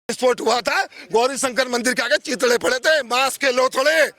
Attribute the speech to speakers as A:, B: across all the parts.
A: विस्फोट हुआ था, गौरी शंकर मंदिर के आगे चितड़े पड़े थे, बांस के लोथड़े,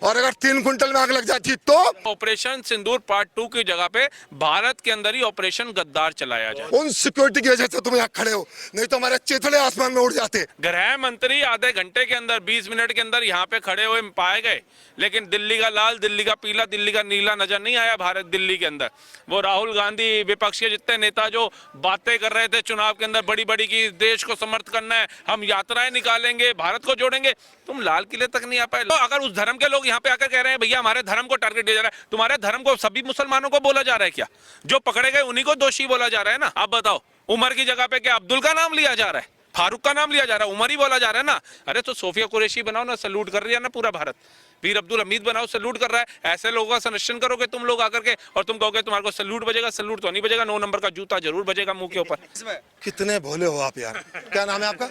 A: और अगर 3 कुंटल में आग लग जाती तो
B: ऑपरेशन सिंदूर पार्ट 2 की जगह पे भारत के अंदर ही ऑपरेशन गद्दार चलाया जाए।
A: उन सिक्योरिटी की वजह से तुम यहाँ खड़े हो, नहीं तो हमारे चितड़े आसमान में उड़ जाते।
B: गृह मंत्री आधे घंटे के अंदर 20 मिनट के अंदर यहाँ पे खड़े हुए पाए गए, लेकिन दिल्ली का लाल, दिल्ली का पीला, दिल्ली का नीला नजर नहीं आया भारत दिल्ली के अंदर। वो राहुल गांधी, विपक्ष के जितने नेता जो बातें कर रहे थे चुनाव के अंदर बड़ी बड़ी की देश को समर्थ करना है, हम यात्राएं निकालेंगे, भारत को जोड़ेंगे, तुम लाल किले तक नहीं आ पाए। तो अगर उस धर्म के लोग यहाँ पे आकर कह रहे हैं भैया हमारे धर्म को टारगेट दिया जा रहा है, तुम्हारे धर्म को सभी मुसलमानों को बोला जा रहा है क्या? जो पकड़े गए उन्हीं को दोषी बोला जा रहा है ना? आप बताओ, उमर की जगह पे क्या अब्दुल का नाम लिया जा रहा है, फारूक का नाम लिया जा रहा है, उमर ही बोला जा रहा है ना? अरे तो सोफिया कुरैशी बनाओ ना, सल्यूट कर रही है ना पूरा भारत। वीर अब्दुल हमीद बनाओ, सल्यूट कर रहा है। ऐसे लोगों का संरक्षण करोगे तुम लोग आकर के, और तुम कहोगे तुम्हारे को सल्यूट बजेगा? सल्यूट तो नहीं बजेगा, 9 नंबर का जूता जरूर बजेगा मुंह के ऊपर।
A: कितने भोले हो आप यार। क्या नाम है आपका?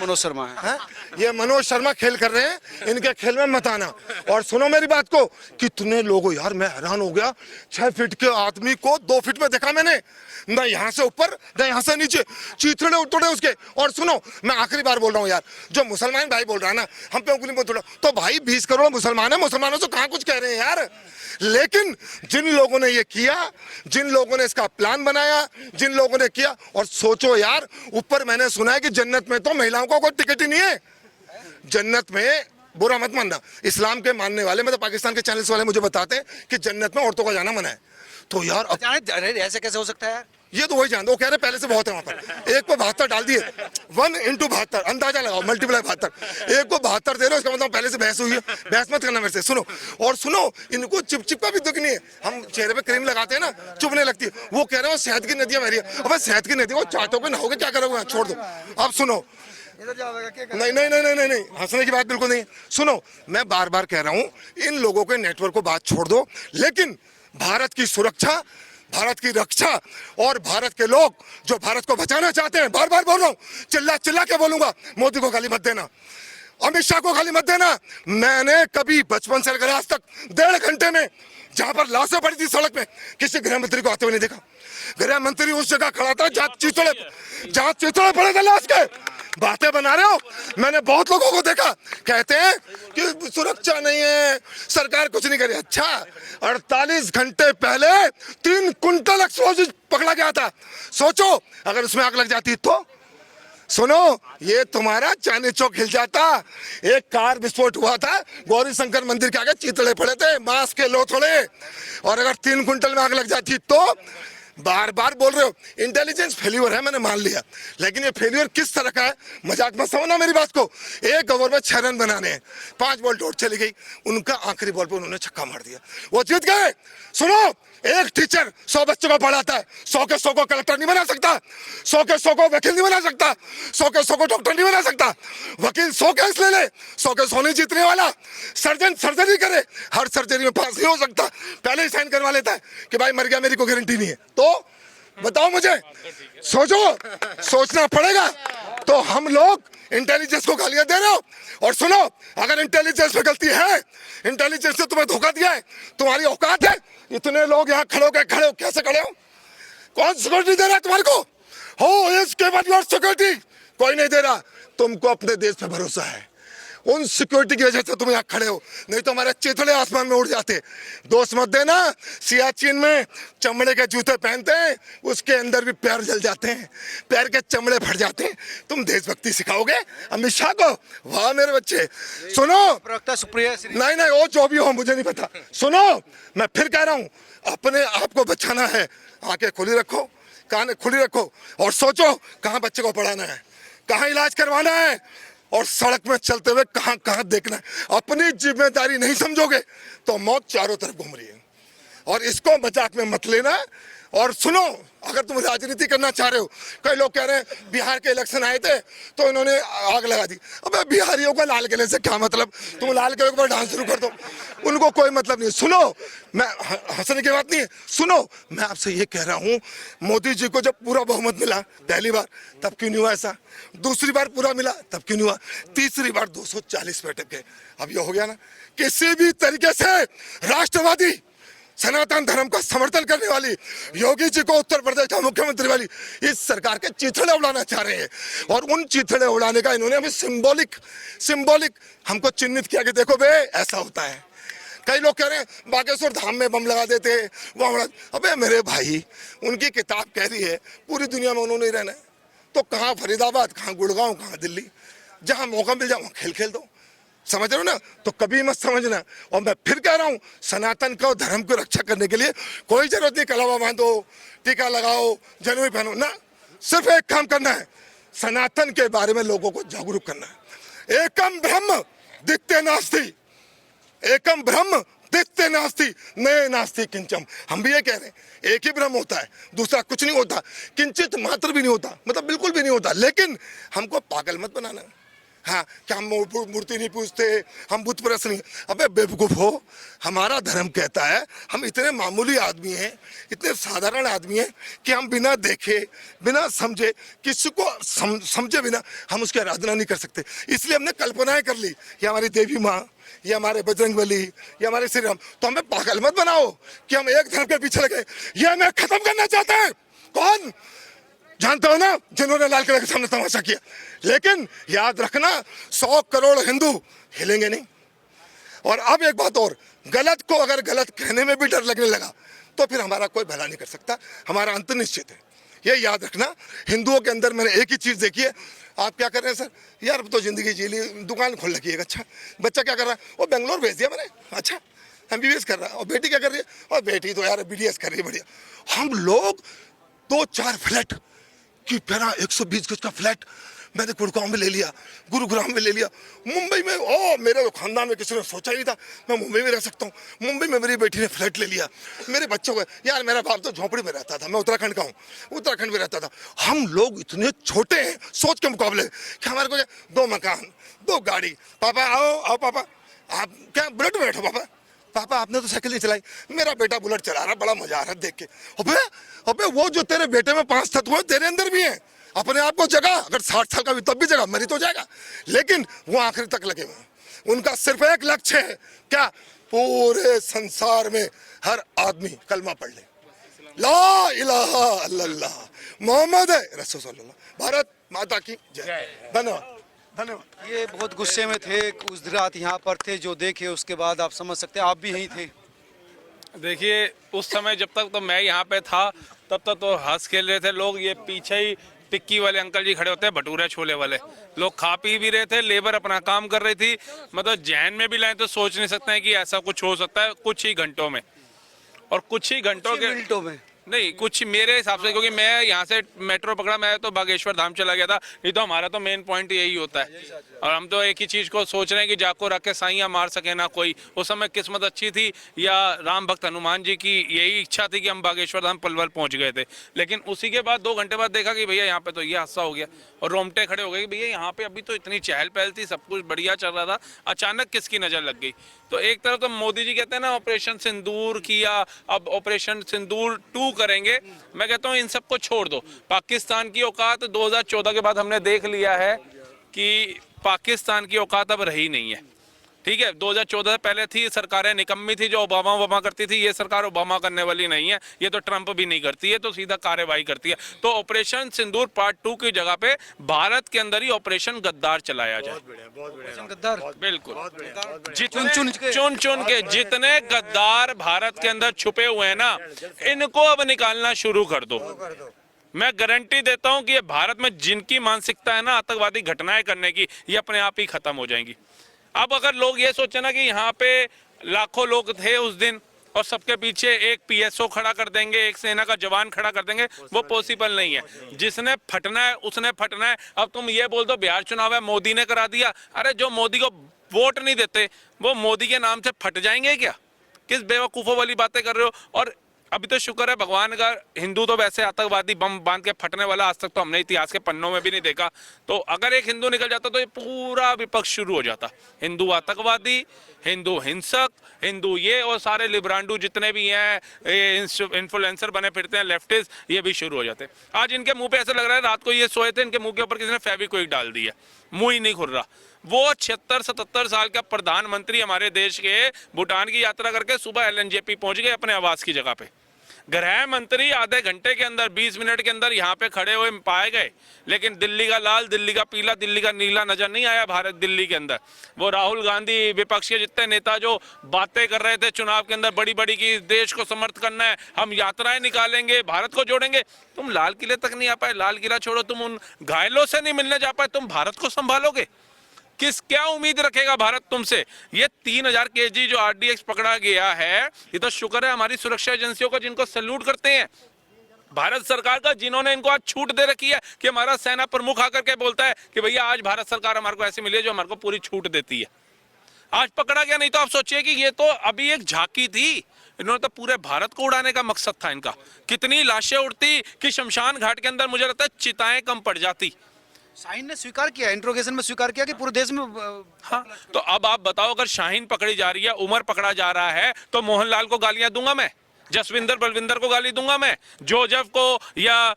C: मनोज शर्मा है।
A: ये मनोज शर्मा खेल कर रहे हैं, इनके खेल में मत आना। और सुनो मेरी बात को, कितने लोग हो यार, मैं हैरान हो गया। 6 फीट के आदमी को 2 फीट में देखा मैंने, ना यहाँ से ऊपर ना यहाँ से नीचे, चीथड़े उतड़े उसके। और सुनो, मैं आखिरी बार बोल रहा हूँ यार, जो मुसलमान भाई बोल रहा है ना हम पे उंगली मत उठाओ, तो भाई 20 करोड़ मुसलमान है, मुसलमानों से कहाँ कुछ कह रहे हैं यार। लेकिन जिन लोगों ने ये किया, जिन लोगों ने इसका प्लान बनाया, जिन लोगों ने किया, और सोचो यार, ऊपर मैंने सुना है कि जन्नत में तो महिलाओं को कोई टिकट ही नहीं है। जन्नत में, बुरा मत मानना, इस्लाम के मानने वाले मतलब पाकिस्तान के चैनल्स वाले मुझे बताते हैं कि जन्नत में औरतों का जाना मना है। तो यार
C: अरे ऐसे कैसे हो सकता है यार?
A: ये तो वही जानते, वो कह रहे पहले से बहुत है वहां पर। एक को 72 डाल दिए, 1 × 72, अंदाजा लगाओ, मल्टीप्लाई 72, एक को 72 दे रहे हो, इसका मतलब पहले से बहस हुई है। बहस मत करना मेरे से। सुनो, और सुनो, इनको चिपचिपा भी दुख नहीं है। हम चेहरे पे क्रीम लगाते हैं ना, चुभने लगती है। वो कह रहे हो शहद की नदियां बह रही है। अब शहद की नदी, वो चाटोगे नहाओगे, क्या करोगे? छोड़ दो। अब सुनो, नहीं नहीं नहीं नहीं नहीं, हंसने की बात बिल्कुल नहीं। सुनो, मैं बार बार कह रहा हूँ, इन लोगों के नेटवर्क को बात छोड़ दो, लेकिन भारत की सुरक्षा, भारत की रक्षा और भारत के लोग जो भारत को बचाना चाहते हैं, बार बार बोल रहा हूँ, चिल्ला चिल्ला के बोलूंगा, मोदी को गाली मत देना, अमित शाह को गाली मत देना। मैंने कभी बचपन से लेकर आज तक 1.5 घंटे में जहां पर लाशें पड़ी थी सड़क में, किसी गृह मंत्री को आते हुए नहीं देखा। गृह मंत्री उस जगह खड़ा था जहां चितड़े पड़े थे लाश के। बातें बना रहे हो? मैंने बहुत लोगों को देखा, कहते हैं कि सुरक्षा नहीं है, सरकार कुछ नहीं करे। अच्छा, 48 घंटे पहले 3 कुंटल एक्सप्लोजिव पकड़ा गया था। सोचो अगर उसमें आग लग जाती तो। सुनो, ये तुम्हारा चांदनी चौक हिल जाता। एक कार विस्फोट हुआ था, गौरी शंकर मंदिर के आगे चितड़े पड़े थे, बांस के लोथड़े, और अगर 3 कुंटल में आग लग जाती तो। बार बार बोल रहे हो इंटेलिजेंस फेल्यूर है, मैंने मान लिया, लेकिन ये फेल्यूर किस तरह का है, मजाक मत समझना मेरी बात को। एक ओवर में 6 रन बनाने हैं, 5 बॉल डॉट चली गई, उनका आखिरी बॉल पे उन्होंने छक्का मार दिया, वो जीत गए। सुनो, एक टीचर 100 बच्चों को पढ़ाता है, 100 के 100 को कलेक्टर नहीं बना सकता, 100 के 100 को वकील नहीं बना सकता, 100 के 100 को डॉक्टर नहीं बना सकता। वकील 100 केस ले ले, 100 के 100 नहीं जीतने वाला। सर्जन सर्जरी करे, हर सर्जरी में पास नहीं हो सकता, पहले ही साइन करवा लेता है कि भाई मर गया, मेरी कोई गारंटी नहीं है। तो बताओ मुझे, सोचो, सोचना पड़ेगा। तो हम लोग इंटेलिजेंस को गालियां दे रहे हो। और सुनो, अगर इंटेलिजेंस में गलती है, इंटेलिजेंस ने तुम्हें धोखा दिया है, तुम्हारी औकात है? इतने लोग यहाँ खड़े हो, कैसे खड़े हो? कौन सिक्योरिटी दे रहा है तुम्हारे को? हो इसके बाद योर सिक्योरिटी कोई नहीं दे रहा। तुमको अपने देश पे भरोसा है, उन सिक्योरिटी की वजह से तुम यहाँ खड़े हो, नहीं तो हमारे चितड़े आसमान में उड़ जाते। दोस्त मत देना, सियाचिन में चमड़े के जूते पहनते हैं, उसके अंदर भी पैर जल जाते हैं, पैर के चमड़े फट जाते हैं। तुम देशभक्ति सिखाओगे अमित शाह को? वाह मेरे बच्चे। सुनो,
C: प्रवक्ता सुप्रिया
A: नहीं नहीं, वो जो भी हो मुझे नहीं पता। सुनो, मैं फिर कह रहा हूँ, अपने आप को बचाना है, आंखें खुली रखो, कान खुली रखो, और सोचो कहाँ बच्चे को पढ़ाना है, कहाँ इलाज करवाना है, और सड़क में चलते हुए कहां कहां देखना है। अपनी जिम्मेदारी नहीं समझोगे तो मौत चारों तरफ घूम रही है, और इसको मजाक में मत लेना। और सुनो, अगर तुम राजनीति करना चाह रहे हो, कई लोग कह रहे हैं बिहार के इलेक्शन आए थे तो इन्होंने आग लगा दी। अबे बिहारियों को लाल किले से क्या मतलब? तुम लाल किले पर डांस शुरू कर दो, उनको कोई मतलब नहीं। सुनो, मैं हंसने की बात नहीं है। सुनो, मैं आपसे ये कह रहा हूँ, मोदी जी को जब पूरा बहुमत मिला पहली बार, तब क्यों नहीं हुआ ऐसा? दूसरी बार पूरा मिला, तब क्यों नहीं हुआ? तीसरी बार 240 बैठक के, अब ये हो गया ना। किसी भी तरीके से राष्ट्रवादी सनातन धर्म का समर्थन करने वाली, योगी जी को उत्तर प्रदेश का मुख्यमंत्री वाली इस सरकार के चीथड़े उड़ाना चाह रहे हैं। और उन चीथड़े उड़ाने का इन्होंने अभी सिंबॉलिक हमको चिन्हित किया कि देखो बे ऐसा होता है। कई लोग कह रहे हैं बागेश्वर धाम में बम लगा देते वहाँ। अबे मेरे भाई, उनकी किताब कह रही है पूरी दुनिया में उन्होंने रहना है, तो कहाँ फरीदाबाद, कहाँ गुड़गांव, कहाँ दिल्ली, जहाँ मौका मिल जाए वहाँ खेल दो। समझ रहे हो ना? तो कभी मत समझना। और मैं फिर कह रहा हूँ, सनातन को, धर्म को रक्षा करने के लिए कोई जरूरत नहीं कलावा बांधो, टीका लगाओ, जनेऊ पहनो ना। सिर्फ एक काम करना है, सनातन के बारे में लोगों को जागरूक करना है। एकम ब्रह्म दित्ते नास्ति, एकम ब्रह्म दित्ते नास्ति, नए नास्ति किंचम। हम भी ये कह रहे हैं, एक ही ब्रह्म होता है, दूसरा कुछ नहीं होता, किंचित मात्र भी नहीं होता, मतलब बिल्कुल भी नहीं होता। लेकिन हमको पागल मत बनाना। हाँ, क्या हम मूर्ति नहीं पूजते, हम बुत परस्त नहीं। अबे बेवकूफ हो, हमारा धर्म कहता है, हम इतने मामूली आदमी हैं, इतने साधारण आदमी हैं कि हम बिना देखे, बिना समझे, किसी को समझे बिना हम उसकी आराधना नहीं कर सकते। इसलिए हमने कल्पनाएं कर ली, ये हमारी देवी माँ, ये हमारे बजरंगबली, ये हमारे श्री राम। तो हमें पागल मत बनाओ कि हम एक धर्म के पीछे लगे। ये हमें खत्म करना चाहते हैं। कौन? जानते हो ना, जिन्होंने लाल किले के सामने तमाशा किया। लेकिन याद रखना, 100 करोड़ हिंदू हिलेंगे नहीं। और अब एक बात और, गलत को अगर गलत कहने में भी डर लगने लगा तो फिर हमारा कोई भला नहीं कर सकता, हमारा अंत निश्चित है। ये याद रखना। हिंदुओं के अंदर मैंने एक ही चीज देखी है। आप क्या कर रहे हैं सर? यार अब तो जिंदगी जी ली, दुकान खोल रखी है। अच्छा, बच्चा क्या कर रहा है? वो बेंगलोर भेज दिया मैंने। अच्छा, MBBS कर रहा है। और बेटी क्या कर रही है? और बेटी तो यार BDS कर रही है। बढ़िया। हम लोग 2-4 फ्लैट कि पहला 120 गज का फ्लैट मैंने गुड़गांव में ले लिया, गुरुग्राम में ले लिया, मुंबई में। ओ, मेरे खानदान में किसी ने सोचा ही नहीं था मैं मुंबई में रह सकता हूँ। मुंबई में मेरी बेटी ने फ्लैट ले लिया। मेरे बच्चों को, यार मेरा बाप तो झोपड़ी में रहता था, मैं उत्तराखंड का हूँ, उत्तराखंड में रहता था। हम लोग इतने छोटे हैं सोच के मुकाबले कि हमारे को 2 मकान, 2 गाड़ी। पापा आओ आओ पापा, आप क्या बुलेट में बैठो? पापा पापा आपने तो साइकिल नहीं चलाई। मेरा बेटा बुलेट चला रहा, बड़ा मजा आ रहा है देख के। अबे वो जो तेरे बेटे में 5 तत्व है तेरे अंदर भी है। अपने आप को जगा, अगर 60 साल का भी तब भी जगा, मरी तो जाएगा। लेकिन वो आखिर तक लगे हुए। उनका सिर्फ एक लक्ष्य है, क्या? पूरे संसार में हर आदमी कलमा पढ़ ले, ला इलाहा इल्लल्लाह मोहम्मद रसूलुल्लाह। भारत माता की जय। धन्यवाद, धन्यवाद।
C: ये बहुत गुस्से में थे, उस रात यहाँ पर थे, जो देखे उसके बाद आप समझ सकते हैं, आप भी यहीं थे।
B: देखिए, उस समय जब तक तो मैं यहाँ पे था तब तक तो हंस खेल रहे थे लोग। ये पीछे ही टिक्की वाले अंकल जी खड़े होते हैं, भटूरे छोले वाले, लोग खा पी भी रहे थे, लेबर अपना काम कर रही थी। मतलब जहन में भी लाए तो सोच नहीं सकते हैं कि ऐसा कुछ हो सकता है कुछ ही घंटों में। और कुछ ही घंटों के
C: मिनटों में
B: नहीं, कुछ मेरे हिसाब से, क्योंकि मैं यहाँ से मेट्रो पकड़ा, मैं तो बागेश्वर धाम चला गया था। नहीं तो हमारा तो मेन पॉइंट यही होता है। और हम तो एक ही चीज़ को सोच रहे हैं कि जाको रख के साइयाँ मार सके ना कोई। उस समय किस्मत अच्छी थी या राम भक्त हनुमान जी की यही इच्छा थी कि हम बागेश्वर धाम पलवल पहुँच गए थे। लेकिन उसी के बाद 2 घंटे बाद देखा कि भैया यहाँ पे तो ये हादसा हो गया, और रोमटे खड़े हो गए कि भैया यहाँ पे अभी तो इतनी चहल पहल थी, सब कुछ बढ़िया चल रहा था, अचानक किसकी नज़र लग गई। तो एक तरफ तो मोदी जी कहते हैं ना ऑपरेशन सिंदूर किया, अब ऑपरेशन सिंदूर 2 करेंगे। मैं कहता हूं इन सबको छोड़ दो। पाकिस्तान की औकात 2014 के बाद हमने देख लिया है कि पाकिस्तान की औकात अब रही नहीं है। ठीक है, 2014 से पहले थी, सरकारें निकम्मी थी जो ओबामा करती थी। ये सरकार ओबामा करने वाली नहीं है, ये तो ट्रंप भी नहीं करती है, तो सीधा कार्रवाई करती है। तो ऑपरेशन सिंदूर पार्ट 2 की जगह पे भारत के अंदर ही ऑपरेशन गद्दार चलाया जाए।
C: गद्दार,
B: बिल्कुल। चुन चुन के जितने गद्दार भारत के अंदर छुपे हुए हैं ना, इनको अब निकालना शुरू कर दो। मैं गारंटी देता हूं कि ये भारत में जिनकी मानसिकता है ना आतंकवादी घटनाएं करने की, ये अपने आप ही खत्म हो जाएंगी। अब अगर लोग ये सोचे ना कि यहाँ पे लाखों लोग थे उस दिन और सबके पीछे एक PSO खड़ा कर देंगे, एक सेना का जवान खड़ा कर देंगे, वो पॉसिबल नहीं है। जिसने फटना है उसने फटना है। अब तुम ये बोल दो बिहार चुनाव है मोदी ने करा दिया, अरे जो मोदी को वोट नहीं देते वो मोदी के नाम से फट जाएंगे क्या? किस बेवकूफ़ों वाली बातें कर रहे हो। और अभी तो शुक्र है भगवान का, हिंदू तो वैसे आतंकवादी बम बांध के फटने वाला आज तक तो हमने इतिहास के पन्नों में भी नहीं देखा। तो अगर एक हिंदू निकल जाता तो ये पूरा विपक्ष शुरू हो जाता। हिंदू आतंकवादी, हिंदू हिंसक, हिंदू ये, और सारे लिब्रांडू जितने भी हैं, इन्फ्लुएंसर बने फिरते हैं लेफ्टिस्ट, ये भी शुरू हो जाते। आज इनके मुंह पे ऐसा लग रहा है रात को ये सोए थे, इनके मुंह के ऊपर किसी ने फेविक्विक डाल दिया। मुंह ही नहीं खुल रहा। वो 76-77 साल का प्रधानमंत्री हमारे देश के भूटान की यात्रा करके सुबह LNJP पहुंच गए अपने आवास की जगह पे। गृह मंत्री आधे घंटे के अंदर 20 मिनट के अंदर यहाँ पे खड़े हुए पाए गए, लेकिन दिल्ली का लाल, दिल्ली का पीला, दिल्ली का नीला नजर नहीं आया भारत दिल्ली के अंदर। वो राहुल गांधी, विपक्ष के जितने नेता जो बातें कर रहे थे चुनाव के अंदर बड़ी बड़ी की देश को समर्थ करना है, हम यात्राएं निकालेंगे, भारत को जोड़ेंगे, तुम लाल किले तक नहीं आ पाए। लाल किला छोड़ो, तुम उन घायलों से नहीं मिलने जा पाए, तुम भारत को संभालोगे? क्या उम्मीद रखेगा भारत तुमसे? ये 3000 kg जो RDX पकड़ा गया है, ये तो शुक्र है हमारी सुरक्षा एजेंसियों का, जिनको सैल्यूट करते हैं, भारत सरकार का, जिन्होंने इनको आज छूट दे रखी है कि हमारा सेना प्रमुख आकर के बोलता है कि भैया आज भारत सरकार हमारे को ऐसी मिली है जो हमारे को पूरी छूट देती है। आज पकड़ा गया, नहीं तो आप सोचिए कि ये तो अभी एक झांकी थी, इन्होंने तो पूरे भारत को उड़ाने का मकसद था इनका। कितनी लाशें उड़ती कि शमशान घाट के अंदर मुझे लगता है चिताएं कम पड़ जाती।
C: शाहीन ने स्वीकार किया, इंट्रोगेशन में स्वीकार किया कि पूरे देश में
B: हाँ, तो अब आप बताओ, अगर शाहीन पकड़ी जा रही है, उमर पकड़ा जा रहा है, तो मोहनलाल को गालियां दूंगा मैं, जसविंदर बलविंदर को गाली दूंगा मैं, जोसेफ को या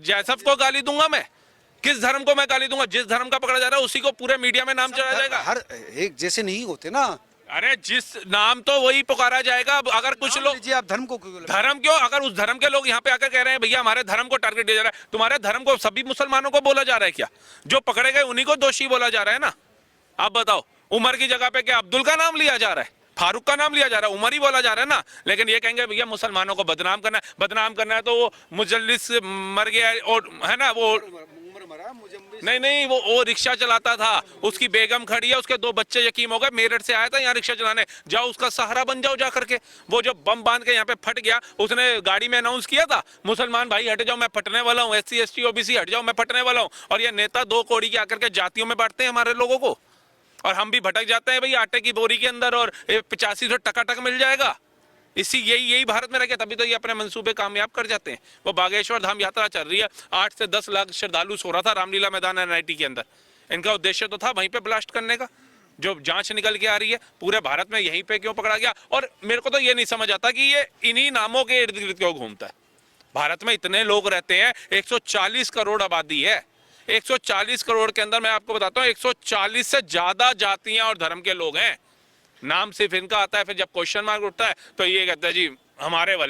B: जैसफ को गाली दूंगा मैं? किस धर्म को मैं गाली दूंगा? जिस धर्म का पकड़ा जा रहा है उसी को पूरे मीडिया में नाम चढ़ाया जाएगा।
C: हर एक जैसे नहीं होते ना।
B: अरे जिस नाम तो वही पुकारा जाएगा। अगर कुछ लोग
C: जी, आप धर्म को
B: धर्म क्यों, अगर उस धर्म के लोग यहाँ पे आकर कह रहे हैं भैया हमारे धर्म को टारगेट दिया जा रहा है, तुम्हारे धर्म को सभी मुसलमानों को बोला जा रहा है क्या? जो पकड़े गए उन्हीं को दोषी बोला जा रहा है ना। आप बताओ, उमर की जगह पे क्या अब्दुल का नाम लिया जा रहा है, फारूक का नाम लिया जा रहा है, उमर ही बोला जा रहा है ना। लेकिन ये कहेंगे भैया मुसलमानों को बदनाम करना है तो वो मुजल्लिस मर गया और है ना, वो नहीं वो रिक्शा चलाता था, उसकी बेगम खड़ी है, उसके 2 बच्चे यतीम हो गए, मेरठ से आया था यहाँ रिक्शा चलाने, जाओ उसका सहारा बन जाओ जा करके। वो जब बम बांध के यहाँ पे फट गया, उसने गाड़ी में अनाउंस किया था मुसलमान भाई हट जाओ मैं फटने वाला हूँ, SC ST OBC हट जाओ मैं फटने वाला हूँ। और ये नेता 2 कौड़ी के आकर के जातियों में बांटते हैं हमारे लोगों को, और हम भी भटक जाते हैं भाई आटे की बोरी के अंदर और 8500 टकाटक मिल जाएगा। यही भारत में रह गया, तभी तो ये अपने मंसूबे कामयाब कर जाते हैं। वो बागेश्वर धाम यात्रा चल रही है, 8 से 10 लाख श्रद्धालु सो रहा था रामलीला मैदान NIT के अंदर। इनका उद्देश्य तो था वहीं पे ब्लास्ट करने का। जो जांच निकल के आ रही है पूरे भारत में, यहीं पे क्यों पकड़ा गया? और मेरे को तो ये नहीं समझ आता कि ये इन्हीं नामों के इर्द गिर्द क्यों घूमता है। भारत में इतने लोग रहते हैं, 140 करोड़ आबादी है, 140 करोड़ के अंदर मैं आपको बताता हूँ 140 से ज्यादा जातियां और धर्म के लोग हैं। नाम सिर्फ इनका आता है, फिर जब क्वेश्चन मार्क उठता है तो ये कहता है जी हमारे वाले